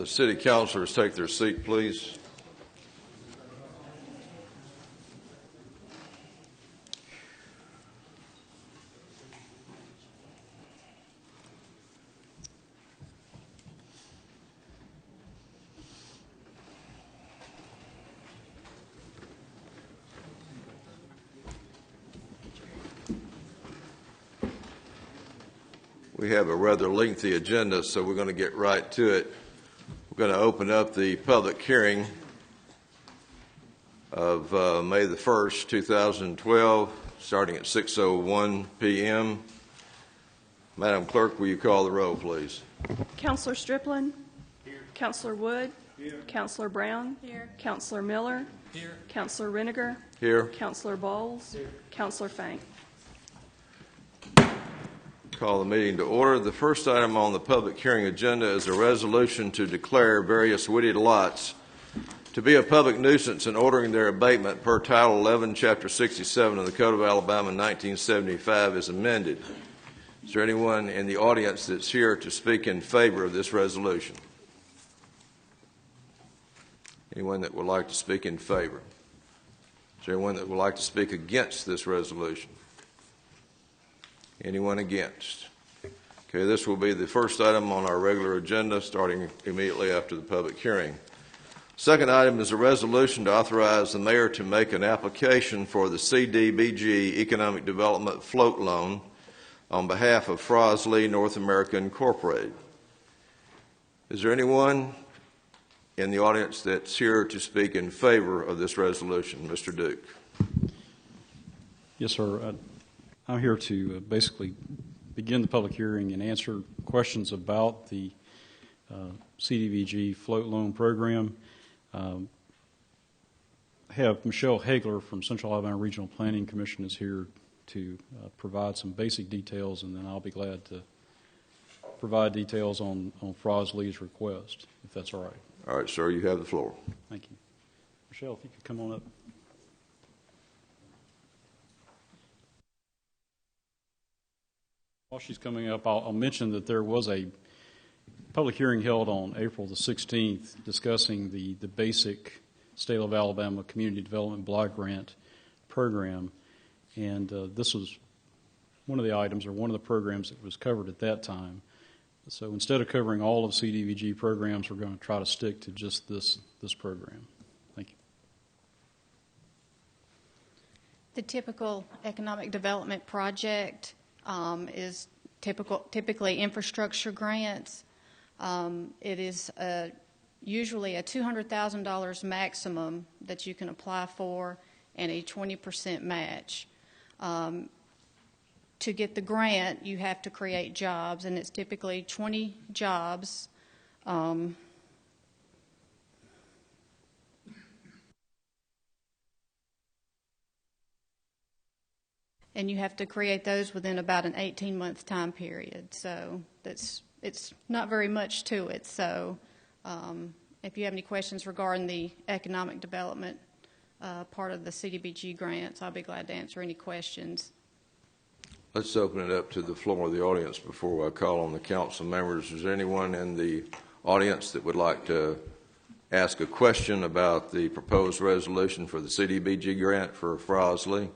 the city councilors take their seat, please? We have a rather lengthy agenda, so we're going to get right to it. We're going to open up the public hearing of May the 1st, 2012, starting at 6:01 p.m. Madam Clerk, will you call the roll, please? Councilor Striplin? Here. Councilor Wood? Here. Councilor Brown? Here. Councilor Miller? Here. Councilor Reniger? Here. Councilor Bowles? Here. Councilor Fank? Call the meeting to order. The first item on the public hearing agenda is a resolution to declare various wooded lots to be a public nuisance and ordering their abatement per Title 11, Chapter 67 of the Code of Alabama 1975 as amended. Is there anyone in the audience that's here to speak in favor of this resolution? Anyone that would like to speak in favor? Is there anyone that would like to speak against this resolution? Anyone against? Okay, this will be the first item on our regular agenda starting immediately after the public hearing. Second item is a resolution to authorize the mayor to make an application for the CDBG Economic Development Float Loan on behalf of Fras-Le North America Incorporated. Is there anyone in the audience that's here to speak in favor of this resolution? Mr. Duke. Yes, sir. I'm here to basically begin the public hearing and answer questions about the CDBG float loan program. I have Michelle Hagler from Central Alabama Regional Planning Commission is here to provide some basic details, and then I'll be glad to provide details on Fras-Le's request, if that's all right. All right, sir, you have the floor. Thank you. Michelle, if you could come on up. While she's coming up, I'll mention that there was a public hearing held on April the 16th discussing the basic State of Alabama Community Development Block Grant program, and this was one of the items or one of the programs that was covered at that time. So instead of covering all of CDBG programs, we're going to try to stick to just this program. Thank you. The typical economic development project is typically infrastructure grants. It is usually a $200,000 maximum that you can apply for and a 20% match. To get the grant, you have to create jobs, and it's typically 20 jobs. And you have to create those within about an 18-month time period. So it's not very much to it. So if you have any questions regarding the economic development part of the CDBG grants, I'll be glad to answer any questions. Let's open it up to the floor of the audience before I call on the council members. Is there anyone in the audience that would like to ask a question about the proposed resolution for the CDBG grant for Fras-Le?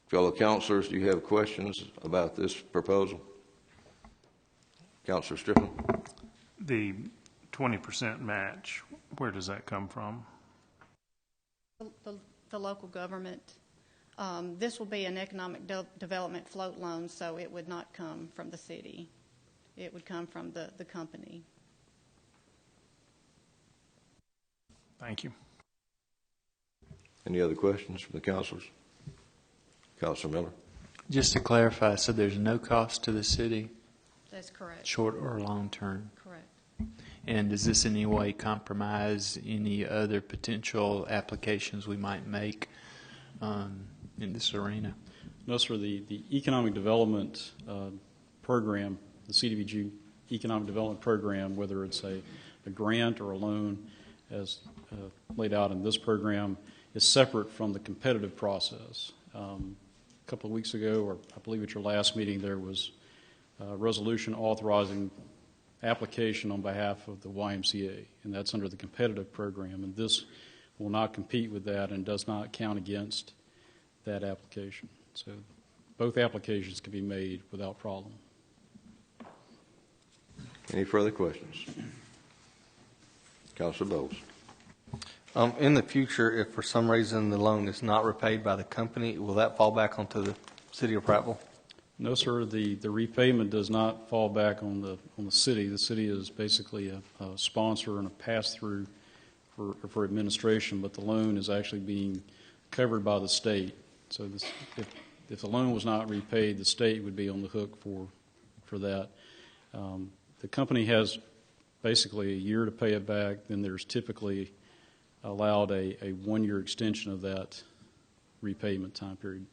Fellow councilors, do you have questions about this proposal? Councilor Strickland. The 20% match, where does that come from? The local government. This will be an economic development float loan, so it would not come from the city. It would come from the company. Thank you. Any other questions from the councilors? Councilor Miller. Just to clarify, so there's no cost to the city? That's correct. Short or long term? Correct. And does this in any way compromise any other potential applications we might make in this arena? No, sir. The economic development program, the CDBG economic development program, whether it's a grant or a loan as laid out in this program, is separate from the competitive process. A couple of weeks ago, or I believe at your last meeting, there was resolution authorizing application on behalf of the YMCA, and that's under the competitive program, and this will not compete with that and does not count against that application. So both applications can be made without problem. Any further questions? Councilor Bowles. In the future, if for some reason the loan is not repaid by the company, will that fall back onto the city of Prattville? No, sir. The repayment does not fall back on the city. The city is basically a sponsor and a pass-through for administration, but the loan is actually being covered by the state. So if the loan was not repaid, the state would be on the hook for that. The company has basically a year to pay it back. Then there's typically allowed a 1-year extension of that repayment time period.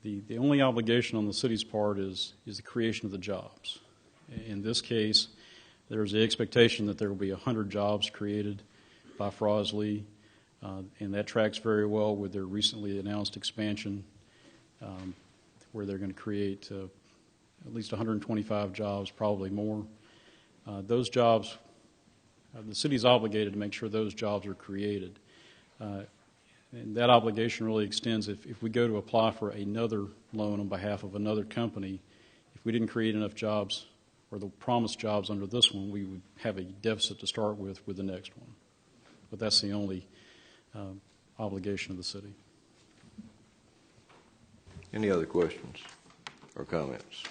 The only obligation on the city's part is the creation of the jobs. In this case, there's the expectation that there will be 100 jobs created by Fras-Le, and that tracks very well with their recently announced expansion, where they're going to create at least 125 jobs, probably more. Those jobs, the city's obligated to make sure those jobs are created. And that obligation really extends if we go to apply for another loan on behalf of another company. If we didn't create enough jobs or the promised jobs under this one, we would have a deficit to start with the next one. But that's the only obligation of the city. Any other questions or comments?